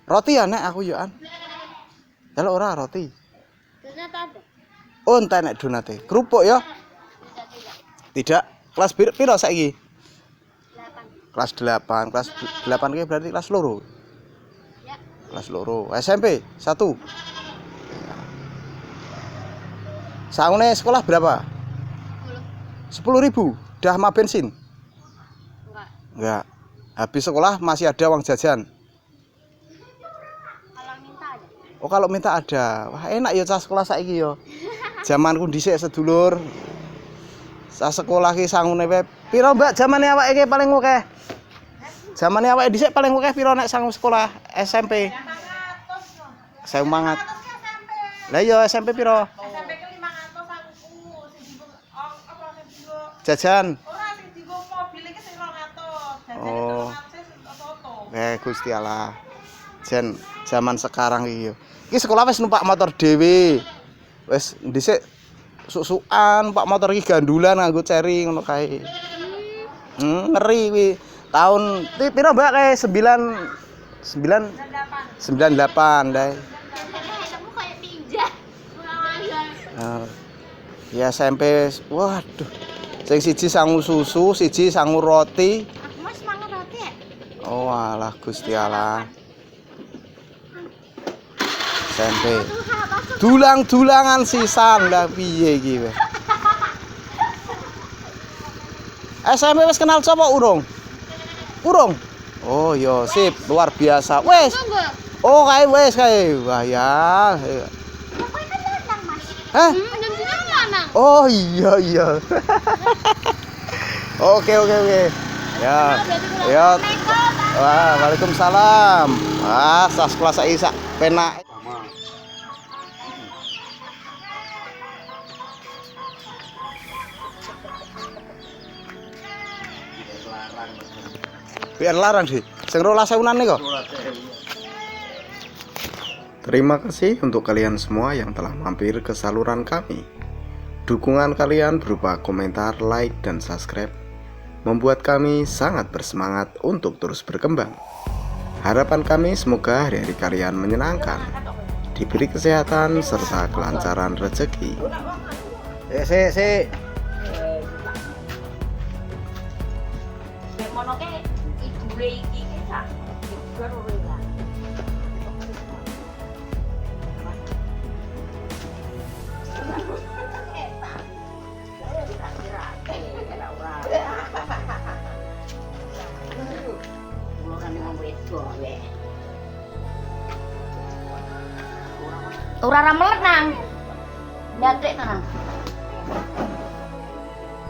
Roti ya nek aku yo an. Kalau ora roti. Donat ada. Oh, entek nek donate. Kerupuk ya? Tidak. Kelas piro saiki? 8. Kelas 8. Kelas 8 ki berarti kelas loro. Ya. Kelas loro. SMP 1. Saune sekolah berapa? 10.000. Dah sama bensin? Enggak. Habis sekolah masih ada uang jajan. Kalau minta ada. Oh, kalau minta ada. Wah, enak ya cah sekolah saiki yo. Zamanku dhisik sedulur. Cah sekolah ki sangune piro, Mbak? Zamane awake iki paling akeh. Zamane awake dhisik paling akeh piro nek sangu sekolah SMP? 500. 500. Lah iya SMP piro? SMP ke 500 aku Jajan. ora sing dienggo mobil iki sing 200. Jajan Oh. 200 sing foto. Gusti Allah. Jen zaman sekarang iki yo. Iki sekolah wis numpak motor dhewe. Wis dhisik suk-sukan numpak motor iki gandulan nganggo ceri ngono kae. Ngeri kuwi. Tahun piro Mbak kae 98 dai. Kamu kayak ninja. Ya SMP, waduh. Sing siji sangu susu, siji sangu roti. Aku Mas mangan roti ya? Oh alah Gusti Allah. SMP. Dulang-dulangan sisan lah piye iki weh. SMP wis kenal sapa urung? Urung. Oh yo sip, luar biasa. Wes. Oh kae wes kae. Wah ya. Pokoknya kan lanang Mas. Hah? Menunjukkan lanang. Oh iya. Oke. Ya. Ya. Wah, waalaikumsalam. Wah, sas kelas Isa penak. Biar larang sih. Sing 12.000-an kok. Terima kasih untuk kalian semua yang telah mampir ke saluran kami. Dukungan kalian berupa komentar, like, dan subscribe membuat kami sangat bersemangat untuk terus berkembang. Harapan kami semoga hari-hari kalian menyenangkan, diberi kesehatan serta kelancaran rezeki. Si. Ora ramelet nang. Ndatrek nang.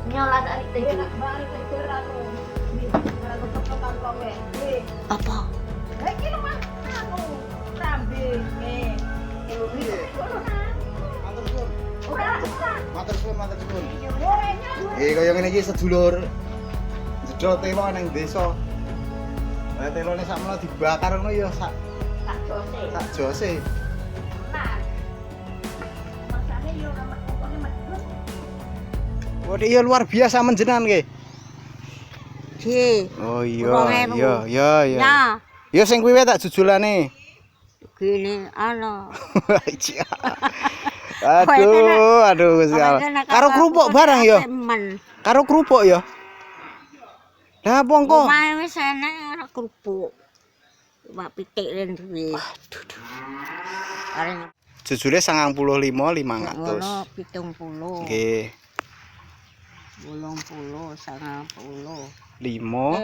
Nyolat ari tejo. Apa? Iki lho Mas, anu rambe. Matur suwun. Kaya ngene iki sedulur. Jedol telo nang desa. Lah telone sakmono dibakar ngono ya sak jose. Wah, iya luar biasa menjenan nggih. Oh iya. Ya. Ya sing kuwi tak jujulane. Gini ana. Aduh Gusti Allah. Karo kerupuk barang ya. Karo kerupuk ya. Lah apa engko? Omahe wis enek ora kerupuk. Wak pitik len duwe. Areng Jujule 95.500. ngono 70. Nggih. 80 90. 5.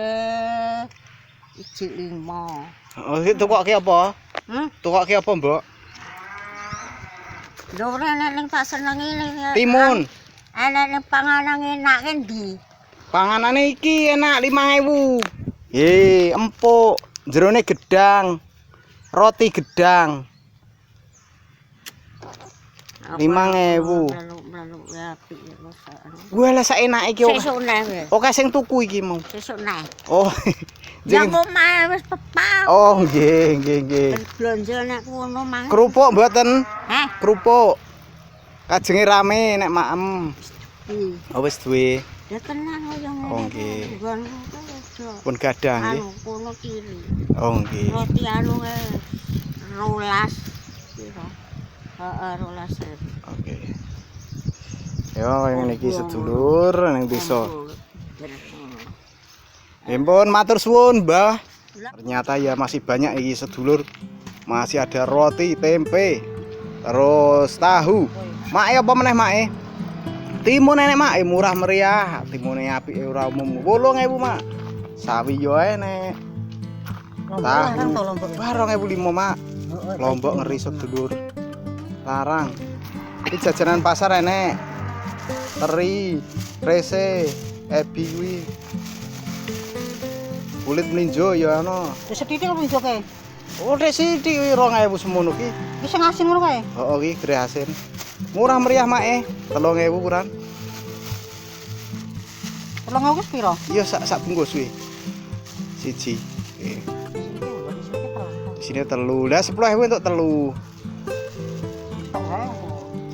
Iji 5. Oh, iki tukoke apa? Tukoke apa, Mbok? Lho ora enek ning tak senengi ning Timun. enek ning panganan enak endi? Panganane iki enak 5.000. Empuk, jerone gedang. Roti gedang. 5.000. Wah, lah sak enake iki. Sesuk neh. Oke sing tuku iki mau. Sesuk neh. Oh. Ya omahe wis pepal. Oh, nggih. Blonjo nek kono mang. Kerupuk mboten? Heh. Kerupuk. Kajenge rame nek maem. Oh wis duwe. Ya tenang kaya ngono. Oh nggih. Nggonku Pun gadah nggih. Anu kono kiri. Oh nggih. Roti anu rolas. Piro? Heeh, rolas. Oke. Yo ngene iki sedulur ning desa. Empun matur suwun, Mbah. Ternyata ya masih banyak iki sedulur. Masih ada roti, tempe, terus tahu. Mak apa meneh mak? Timun enek mak, murah meriah. Timune apike ora umum. 8.000 mak. Sawi yo enek. Tahu. 2.500 mak. Lombok ngeri sedulur. Larang. Iki jajanan pasar enek. Teri, rese, ebi kuwi. Kulit melinjo ya ana. Wis sithik kok melinjo kae. Oh, rek sithik kuwi 2.000 semono ki. Wis sing asin ngono kae. Heeh ki gere asin. Murah meriah mak 3.000 kurang. 3.000 wis piro? Iya sak bungkus kuwi. Siji. Di sini telu. Lah 10.000 untuk telu.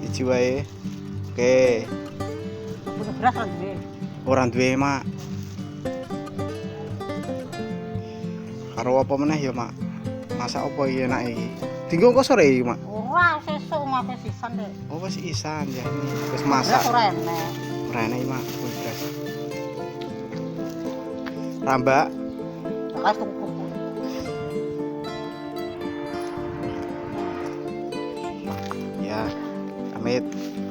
Siji wae. Oke. Punya beras ra duwe. Ora duwe, Mak. Karo apa meneh ya, Mak? Masak apa iki enak iki? Dinggo kok sore iki, Mak? Ora sesuk ngake sisan dek. Oh, wis isan ya ini. Wis masak. Beras ora enek. Ora enak, Mak. Wis beras. Rambak. Kae tuku. Ya, amit.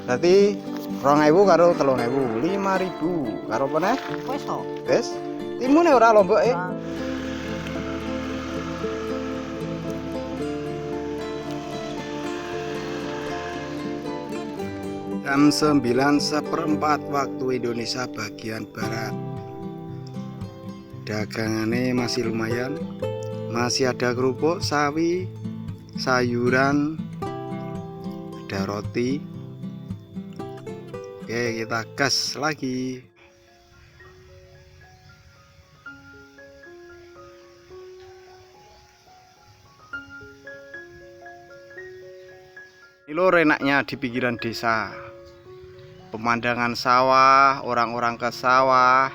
Berarti 2.000 karo 3.000, 5.000 karo apa neh? Wis kok. Wis. Timune ora lombok Jam 9:04 waktu Indonesia bagian barat. Dagangannya masih lumayan. Masih ada kerupuk, sawi, sayuran, ada roti. Oke, kita gas lagi. Ini lho enaknya di pinggiran desa. Pemandangan sawah, orang-orang ke sawah.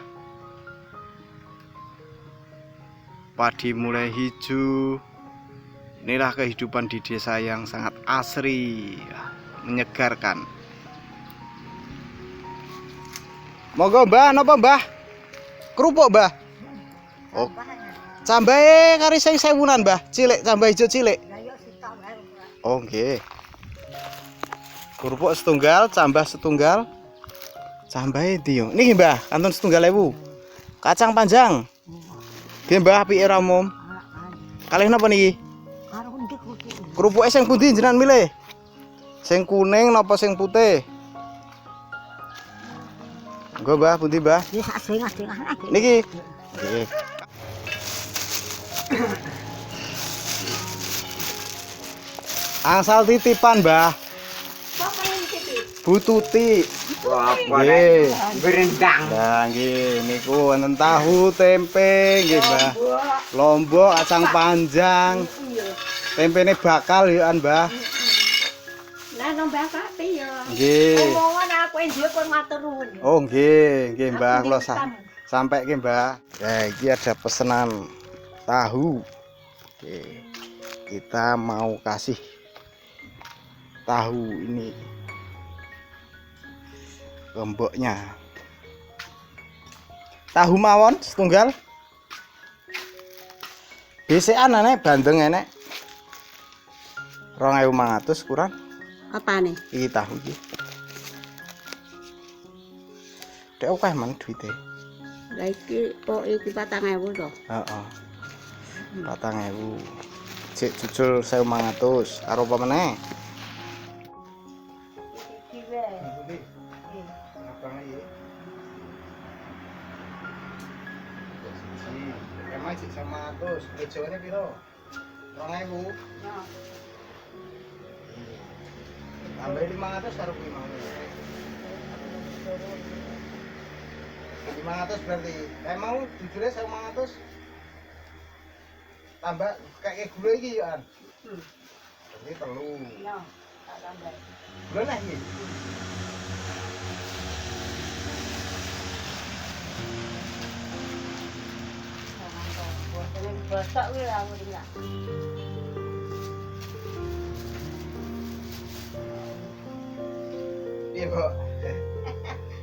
Padi mulai hijau. Inilah kehidupan di desa yang sangat asri, menyegarkan. Monggo Mbah, napa Mbah? Kerupuk Mbah. Oh. Cambahe kari sing 1000-an Mbah, cilik cambah hijau cilik. Oh nggih. Kerupuk setunggal, cambah setunggal. Cambahe ndi yo? Niki Mbah, kantun 1.000. Kacang panjang. Nggih Mbah, apike ra umum. Kalih napa niki? Karo ndi kerupuk? Kerupuke sing pundi jenengan milih? Sing kuning napa sing putih? Nggo Mbah, pundi Mbah? Wis asing-asing ae. Niki. Nggih. Asal titipan Mbah. Bu Tuti. Nggih. Berendang. Lah nggih niku wonten tahu, tempe nggih Mbah. Lombok, kacang panjang. Tempene bakal ya an Mbah. Lah nambah kape ya. Nggih. Omongan aku njuk pun matur nuwun. Oh nggih Mbah, kula sampai ke Mbah. Ya iki ada pesanan tahu. Oke. Kita mau kasih tahu ini lomboknya. Tahu mawon setunggal. Bisekan enek, bandeng enek. 2.500 kurang. Apa nih? Iki tahu iki. Dek akeh man duite. Lah iki kok iki 4.000 to. Heeh. 4.000. Cek jujul 1.500. Karo apa meneh? Iki wae. Emang cek 1.500. Bejoane piro? 2.000. Nah, Tambah 500 karo kuwi mau. 500 berarti. Mau jujure 1.500. Tambah kayak gula iki ya an. Berarti telu. no, tak tambah. Gula lah iki. Bosok kuwi lah aku tinggal. Iya, Mbok.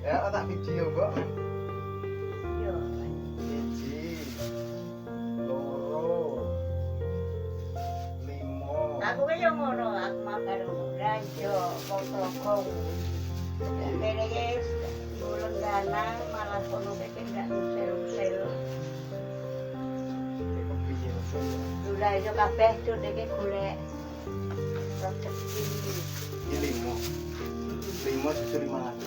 Ya, tak video, Mbok. Yo. Siji, loro, limo. Aku ki yo ngono, aku makan ranjo, kok. Kene guys, bulan ganang malah kono kek ndak usel-usel. Iku piye, Mbok? Sudah yo kabeh tuh dek golek rezeki. Ini limo. Limo susu 500.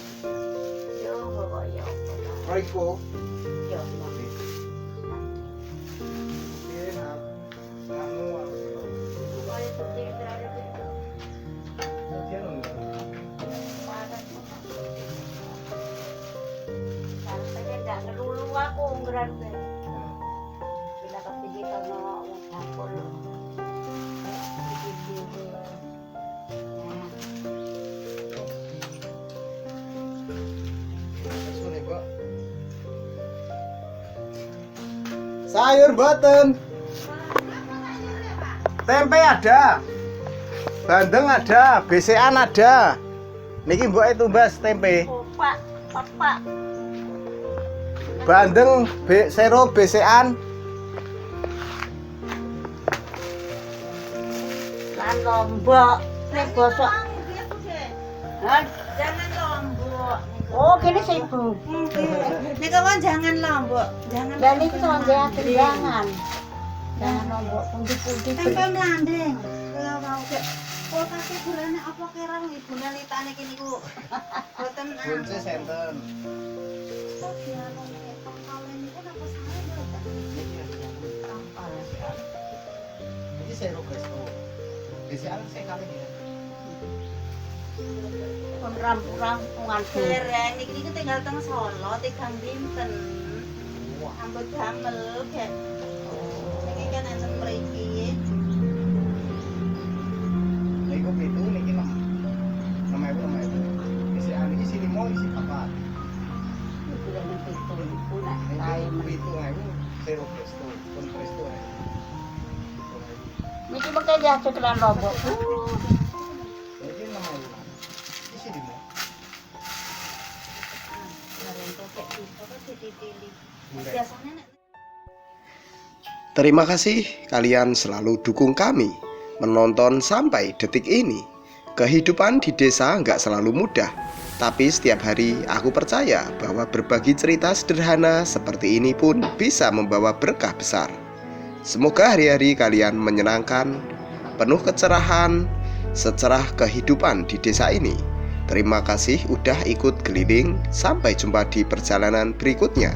Yo kok yo. Riko. Yo. Piye, Nak? Kamu aku. Kok itu sih terakhir itu. Dia lho. Sampai ndak ngelulu aku nggeran. Bila kepigi kono wong campur. Sune, Mbok. Sayur boten. Tempe ada. Bandeng ada, besekan ada. Niki mbok itu Mbas tempe. Pak, Pak. Bandeng, sero, besekan. Lan lombok, nek bosok. Hah? Jangan lombok. Oh, kene seibu. Nek kawan jangan lombok. Jangan. Dan itu sama dia jangan. Jangan lombok pundi-pundi. Tempe mlanding. Kaya mau ke kulkase gulane apa kirang ibune litane kene ku. Boten Kunci senten. Ini sero presto. Besekan saya kali ya. Kon rampungan Dereng niki tinggal teng Solo 3 dinten. Ambut damel kek. Niki kan enten mriki. Niku pitu niki 6. 6.000. Besekan iki isi 5 isi 4. Niku 7.000 sero presto. Kon presto. Niki pakai dia setelan lombok. Niki 6.000. Isi 5. Terima kasih kalian selalu dukung kami menonton sampai detik ini. Kehidupan di desa nggak selalu mudah, tapi setiap hari aku percaya bahwa berbagi cerita sederhana seperti ini pun bisa membawa berkah besar. Semoga hari-hari kalian menyenangkan, penuh kecerahan, secerah kehidupan di desa ini. Terima kasih udah ikut keliling, sampai jumpa di perjalanan berikutnya.